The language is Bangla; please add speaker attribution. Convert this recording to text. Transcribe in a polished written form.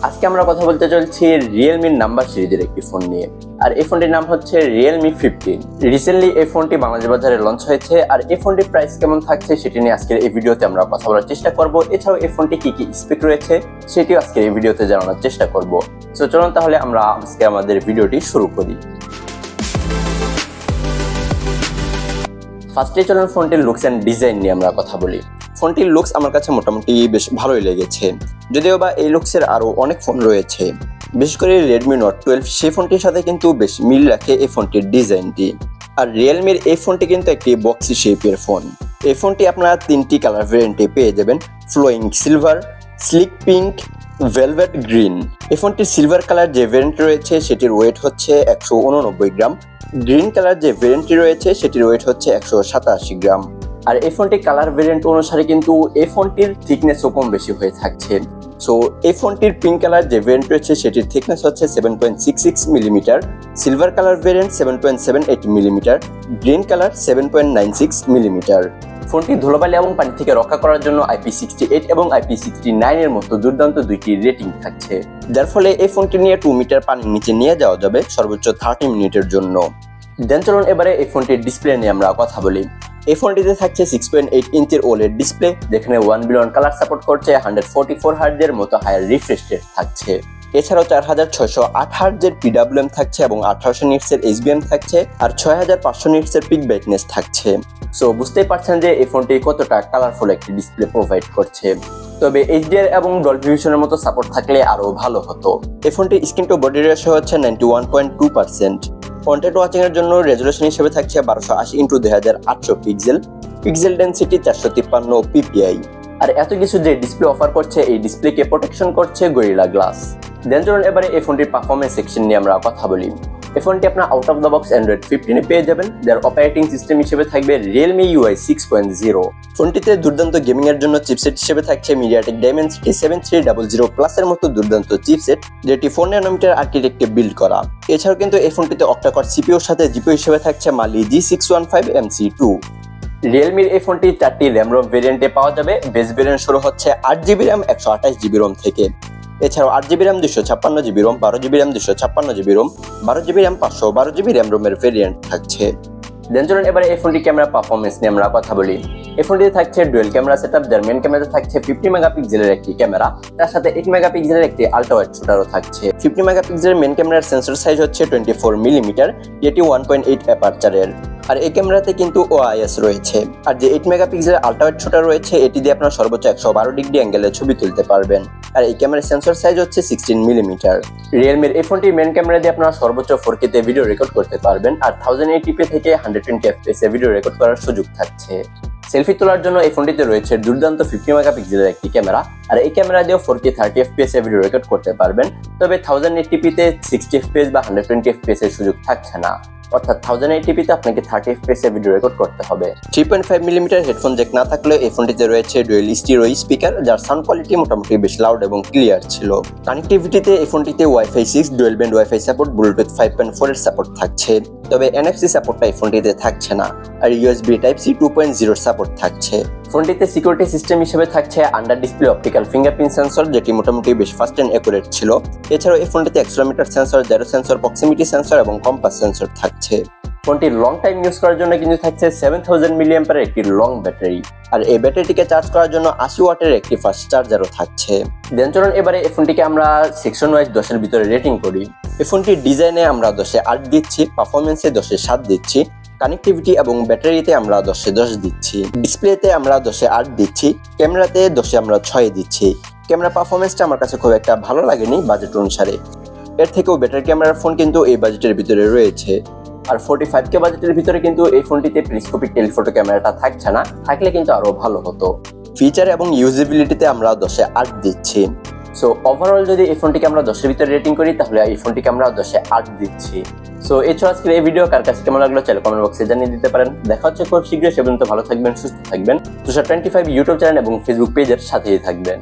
Speaker 1: আজকে আমরা কথা বলতে চলছি Realme নাম্বার সিরিজের একটি ফোন নিয়ে। আর এই ফোনটির নাম হচ্ছে Realme 15। রিসেন্টলি এই ফোনটি বাংলাদেশ বাজারে লঞ্চ হয়েছে। আর এই ফোনটির প্রাইস কেমন থাকছে সেটি নিয়ে আজকের এই ভিডিওতে আমরা কথা বলার চেষ্টা করব। এছাড়াও এই ফোনটি কি কি স্পেক রয়েছে সেটিও আজকের এই ভিডিওতে জানানোর চেষ্টা করব। সো চলুন তাহলে আমরা আজকে আমাদের ভিডিওটি শুরু করি। ফার্স্টে চলুন ফোনটির লুকস এন্ড ডিজাইন নিয়ে আমরা কথা বলি। ফোনটির লুকস আমার কাছে মোটামুটি বেশ ভালোই লেগেছে, যদিও বা এই লুকসের আরো অনেক ফোন রয়েছে, বিশেষ করে Redmi Note 12 সেই ফোনটির সাথে কিন্তু বেশ মিল রাখে এই ফোনটির ডিজাইনটি। আর Realme এই ফোনটি কিন্তু একটি বক্সি শেপের ফোন। এই ফোনটি আপনারা তিনটি কালার ভেরিয়েন্টে পেয়ে যাবেন: flowing silver, sleek pink, velvet green. এই ফোনটির সিলভার কালার যে ভেরিয়েন্ট রয়েছে সেটির ওয়েট হচ্ছে 189 গ্রাম। গ্রিন কালার যে ভেরিয়েন্টটি রয়েছে সেটির ওয়েট হচ্ছে 187 গ্রাম। আর এই ফোনটি কালার ভেরিয়েন্ট অনুসারে কিন্তু এই ফোনটির থিকনেসও কম বেশি হয়ে থাকছে। সো এই ফোনটির পিঙ্ক কালার যে ভেরিয়েন্ট রয়েছে সেটির থিকনেস হচ্ছে 7.66 millimetre, silver colour variant 7.78 millimetre, green colour 7.96 millimetre. ফোনটি ধুলোবালি এবং পানি থেকে রক্ষা করার জন্য IP68 এবং IP69 এর মতো দুর্দান্ত দুইটি রেটিং থাকছে, যার ফলে এই ফোনটি নিয়ে 2 মিটার পানির নিচে নিয়ে যাওয়া যাবে সর্বোচ্চ 30 মিনিটের জন্য। দেন চলুন এবারে এই ফোনটির ডিসপ্লে নিয়ে আমরা কথা বলি। এই ফোনটিতে থাকছে 6.8 ইঞ্চির OLED ডিসপ্লে, যেখানে 1 বিলিয়ন কালার সাপোর্ট করছে, 144 হার্টজের মতো হায়ার রিফ্রেশ রেট থাকছে। এছাড়াও 4608 হার্টজের PWM থাকছে এবং 1800 নিটসের HBM থাকছে, আর 6500 নিটসের পিক ব্রাইটনেস থাকছে। সো বুঝতেই পারছেন যে এই ফোনটি কতটা কালারফুল একটি ডিসপ্লে প্রোভাইড করছে। তবে HDR এবং ডলবি ভিশনের মতো সাপোর্ট থাকলে আরো ভালো হতো। এই ফোনটির স্ক্রিন টু বডি রেশিও হচ্ছে 91.2%। কন্টেন্ট ওয়াচিং এর জন্য রেজোলিউশন হিসেবে থাকছে 1280x2800 pixel, pixel density 453 ppi। আর এত কিছু যে ডিসপ্লে অফার করছে, এই ডিসপ্লেকে প্রোটেকশন করছে গরিলা গ্লাস। দেন চলুন এবারে এই ফোনটির পারফরম্যান্স সেকশন নিয়ে আমরা কথা বলি। এই ফোনটি আপনার out of the box Android 15 পেয়ে যাবেন, যার অপারেটিং সিস্টেম হিসেবে থাকবে Realme UI 6.0। ফোনটিতে দুর্দান্ত গেমিং এর জন্য চিপসেট হিসেবে থাকছে MediaTek Dimensity 7300 Plus এর মতো দুর্দান্ত চিপসেট, যেটি 4 ন্যানোমিটার আর্কিটেকচারে বিল্ড করা। এছাড়াও কিন্তু এই ফোনটিতে অক্টা-কোর CPU এর সাথে GPU হিসেবে থাকছে Mali G615MC2। Realme এই ফোনটি 4টি RAM ROM ভেরিয়েন্টে পাওয়া যাবে। বেস ভেরিয়েন্ট শুরু হচ্ছে 8GB RAM 128GB ROM থেকে। এছাড়াও 8GB RAM 256GB ROM, 12GB RAM 256GB ROM, 12GB RAM 512GB RAM ROM এর ভেরিয়েন্ট থাকছে। দেন চলুন এবারে এই ফোনটি ক্যামেরা পারফরম্যান্স নিয়ে আমরা কথা বলি। এই ফোনটিতে থাকছে ডুয়াল ক্যামেরা সেটআপ, যার মেইন ক্যামেরাতে থাকছে 50 মেগাপিক্সেলের একটি ক্যামেরা, তার সাথে 8 মেগাপিক্সেলের একটি আল্ট্রা ওয়াইড শুটারও থাকছে। 50 মেগাপিক্সেলের মেইন ক্যামেরার সেন্সর সাইজ হচ্ছে 24 মিলিমিটার, যেটি 1.8 অ্যাপারচারের। আর এই ক্যামেরাতে কিন্তু OIS রয়েছে। আর যে 8 মেগাপিক্সেলের আল্ট্রা ওয়াইড শুটার রয়েছে, এটি দিয়ে আপনারা সর্বোচ্চ 112 ডিগ্রি অ্যাঙ্গেলে ছবি তুলতে পারবেন। আর এই ক্যামেরার সেন্সর সাইজ হচ্ছে 16 মিলিমিটার। Realme এই ফোনটির মেইন ক্যামেরা দিয়ে আপনারা সর্বোচ্চ 4K তে ভিডিও রেকর্ড করতে পারবেন, আর 1080p থেকে 120 fps এ ভিডিও রেকর্ড করার সুযোগ থাকছে। সেলফি তোলার জন্য এই ফোনটিতে রয়েছে দুর্দান্ত 50 মেগাপিক্সেলের একটি ক্যামেরা, আর এই ক্যামেরা দিয়েও 4K 30 fps এ ভিডিও রেকর্ড করতে পারবেন। তবে 1080p তে 60 fps বা 120 fps এর সুযোগ থাকছে না, অর্থাৎ 1080p তে আপনাকে 30 fps এ ভিডিও রেকর্ড করতে হবে। 3.5 মিলিমিটার হেডফোন জ্যাক না থাকলে এই ফোনটিতে রয়েছে ডুয়াল স্টিরিও স্পিকার, যার সাউন্ড কোয়ালিটি মোটামুটি বেশ লাউড এবং ক্লিয়ার ছিল। কানেক্টিভিটিতে এই ফোনটিতে Wi-Fi 6, dual band Wi-Fi support, Bluetooth 5.4 এর সাপোর্ট থাকছে। তবে NFC সাপোর্টটা এই ফোনটিতে থাকছে না, আর USB Type-C 2.0 সাপোর্ট থাকছে। ফোনটিতে সিকিউরিটি সিস্টেম হিসেবে থাকছে under display optical fingerprint sensor, যেটি মোটামুটি বেশ ফাস্ট এন্ড অ্যাকুরেট ছিল। এছাড়াও এই ফোনটিতে accelerometer sensor, gyro sensor, proximity sensor এবং কম্পাস সেন্সর থাকছে। ফোনটি লং টাইম ইউজ করার জন্য কিন্তু থাকছে 7000 mAh এর একটি লং ব্যাটারি, আর এই ব্যাটারিটিকে চার্জ করার জন্য 80 ওয়াটের একটি ফাস্ট চার্জারও থাকছে। দেন চলুন এবারে এই ফোনটিকে আমরা সেকশন ওয়াইজ 10 এর ভিতরে রেটিং করি। এই ফোনটির ডিজাইনে আমরা 10 এ 8 দিচ্ছি, পারফরম্যান্সে 10 এ 7 দিচ্ছি, কানেক্টিভিটি এবং ব্যাটারিতে আমরা 10 এ 10 দিচ্ছি, ডিসপ্লেতে আমরা 10 এ 8 দিচ্ছি, ক্যামেরাতে 10 এ আমরা 6 দিচ্ছি। ক্যামেরা পারফরম্যান্সটা আমার কাছে খুব একটা ভালো লাগেনি বাজেট অনুসারে। এর থেকেও বেটার ক্যামেরার ফোন কিন্তু এই বাজেটের ভিতরে রয়েছে। আর 45K বাজেটের ভিতরে কিন্তু এই ফোনটিতে পেরিস্কোপিক টেলিফটো ক্যামেরাটা থাকছে না, থাকলে কিন্তু আরো ভালো হতো। ফিচার এবং ইউজেবিলিটিতে আমরা 10 এ 8 দিচ্ছি। সো ওভারঅল যদি এই ফোনটিকে আমরা 10 এর ভিতরে রেটিং করি, তাহলে এই ফোনটিকে আমরা 10 এ 8 দিচ্ছি। সো এছাড়া আজকের এই ভিডিও কার কাছে কেমন লাগলো চাইলে কমেন্ট বক্সে জানিয়ে দিতে পারেন। দেখা হচ্ছে খুব শীঘ্রই, সে পর্যন্ত ভালো থাকবেন, সুস্থ থাকবেন। Tosher 25 ইউটিউব চ্যানেল এবং ফেসবুক পেজের সাথেই থাকবেন।